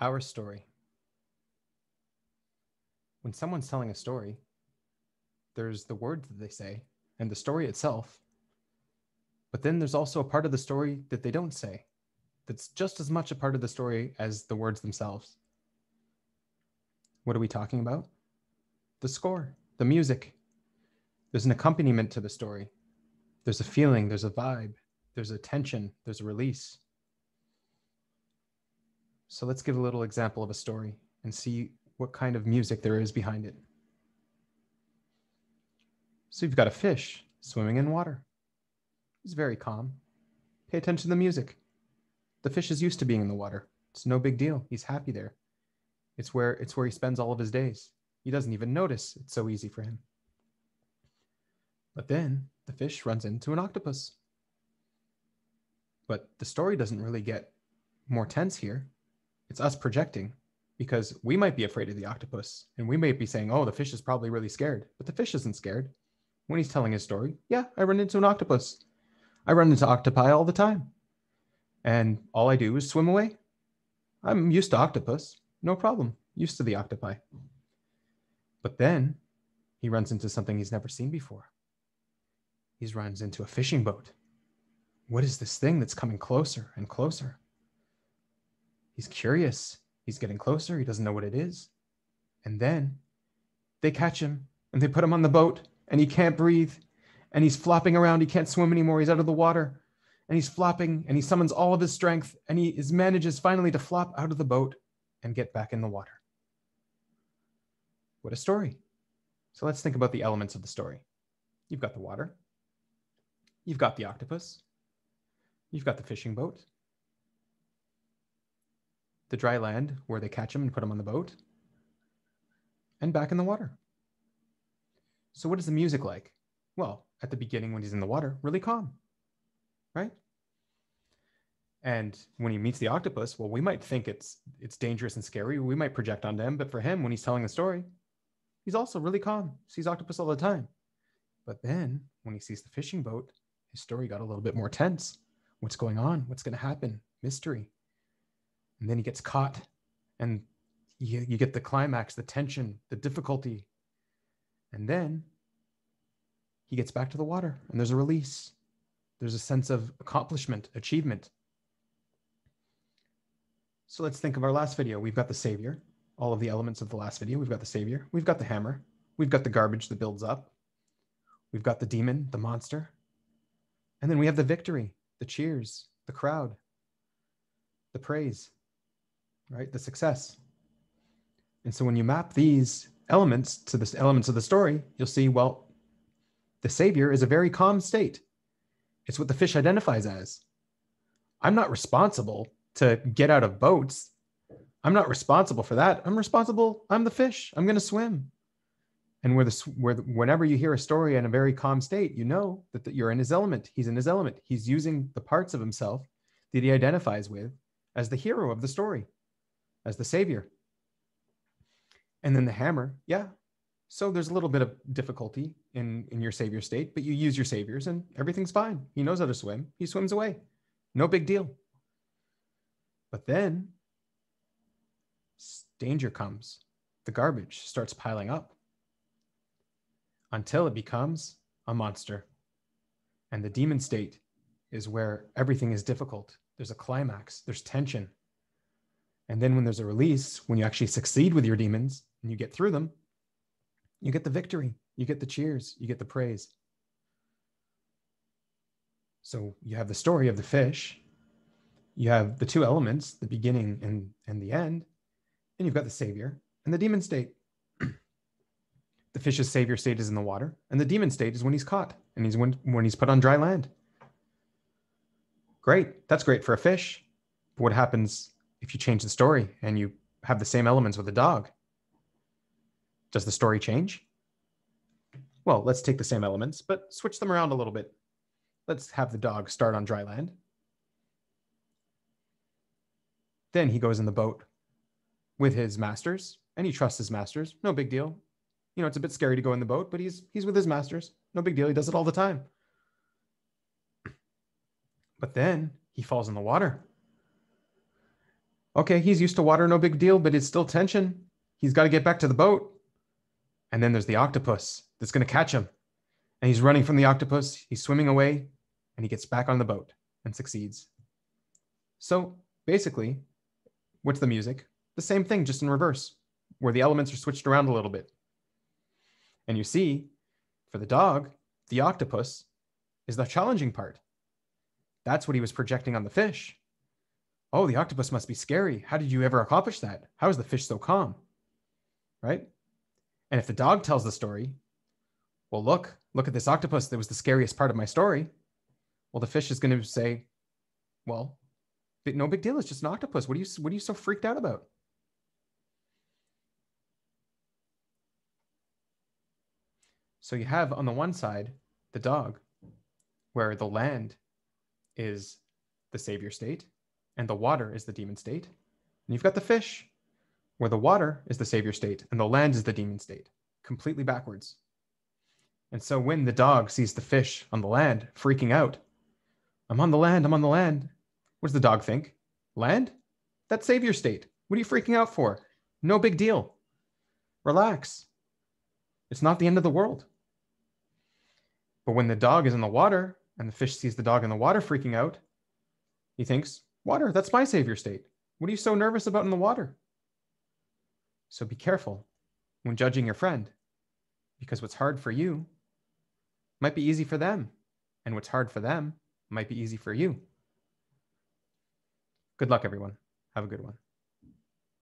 Our story. When someone's telling a story, there's the words that they say and the story itself. But then there's also a part of the story that they don't say that's just as much a part of the story as the words themselves. What are we talking about? The score, the music. There's an accompaniment to the story. There's a feeling, there's a vibe, there's a tension, there's a release. So let's give a little example of a story and see what kind of music there is behind it. So you've got a fish swimming in water. He's very calm. Pay attention to the music. The fish is used to being in the water. It's no big deal. He's happy there. It's where he spends all of his days. He doesn't even notice. It's so easy for him. But then the fish runs into an octopus. But the story doesn't really get more tense here. It's us projecting, because we might be afraid of the octopus and we might be saying, oh, the fish is probably really scared, but the fish isn't scared. When he's telling his story, yeah, I run into an octopus. I run into octopi all the time. And all I do is swim away. I'm used to octopus. No problem. Used to the octopi. But then he runs into something he's never seen before. He runs into a fishing boat. What is this thing that's coming closer and closer? He's curious. He's getting closer. He doesn't know what it is. And then they catch him and they put him on the boat and he can't breathe and he's flopping around. He can't swim anymore. He's out of the water and he's flopping and he summons all of his strength and he manages finally to flop out of the boat and get back in the water. What a story. So let's think about the elements of the story. You've got the water. You've got the octopus. You've got the fishing boat. The dry land where they catch him and put him on the boat. And back in the water. So what is the music like? Well, at the beginning when he's in the water, really calm, right? And when he meets the octopus, well, we might think it's dangerous and scary. We might project onto him, but for him, when he's telling the story, he's also really calm. Sees octopus all the time. But then when he sees the fishing boat, his story got a little bit more tense. What's going on? What's going to happen? Mystery. And then he gets caught and you get the climax, the tension, the difficulty. And then he gets back to the water and there's a release. There's a sense of accomplishment, achievement. So let's think of our last video. We've got the savior, all of the elements of the last video. We've got the savior. We've got the hammer. We've got the garbage that builds up. We've got the demon, the monster. And then we have the victory, the cheers, the crowd, the praise, right? The success. And so when you map these elements to the elements of the story, you'll see, well, the savior is a very calm state. It's what the fish identifies as. I'm not responsible to get out of boats. I'm not responsible for that. I'm the fish. I'm going to swim. And whenever you hear a story in a very calm state, you know that you're in his element. He's in his element. He's using the parts of himself that he identifies with as the hero of the story, as the savior. And then the hammer, yeah. So there's a little bit of difficulty in your savior state, but you use your saviors and everything's fine. He knows how to swim. He swims away. No big deal. But then danger comes. The garbage starts piling up until it becomes a monster. And the demon state is where everything is difficult. There's a climax. There's tension. And then when there's a release, when you actually succeed with your demons and you get through them, you get the victory, you get the cheers, you get the praise. So you have the story of the fish, you have the two elements, the beginning and the end, and you've got the savior and the demon state. The fish's savior state is in the water, and the demon state is when he's caught, and he's when he's put on dry land. Great, that's great for a fish. But what happens if you change the story and you have the same elements with a dog? Does the story change? Well, let's take the same elements, but switch them around a little bit. Let's have the dog start on dry land. Then he goes in the boat with his masters, and he trusts his masters. No big deal. You know, it's a bit scary to go in the boat, but he's with his masters. No big deal. He does it all the time. But then he falls in the water. Okay, he's used to water, no big deal, but it's still tension. He's got to get back to the boat. And then there's the octopus that's going to catch him. And he's running from the octopus. He's swimming away, and he gets back on the boat and succeeds. So basically, what's the music? The same thing, just in reverse, where the elements are switched around a little bit. And you see, for the dog, the octopus is the challenging part. That's what he was projecting on the fish. Oh, the octopus must be scary. How did you ever accomplish that? How is the fish so calm? Right? And if the dog tells the story, well, look at this octopus. That was the scariest part of my story. Well, the fish is going to say, well, no big deal. It's just an octopus. What are you so freaked out about? So you have on the one side, the dog, where the land is the savior state and the water is the demon state. And you've got the fish, where the water is the savior state and the land is the demon state, completely backwards. And so when the dog sees the fish on the land freaking out, I'm on the land, I'm on the land. What does the dog think? Land? That's savior state. What are you freaking out for? No big deal. Relax. It's not the end of the world. But when the dog is in the water and the fish sees the dog in the water freaking out, he thinks, water, that's my savior state. What are you so nervous about in the water? So be careful when judging your friend, because what's hard for you might be easy for them, and what's hard for them might be easy for you. Good luck, everyone. Have a good one.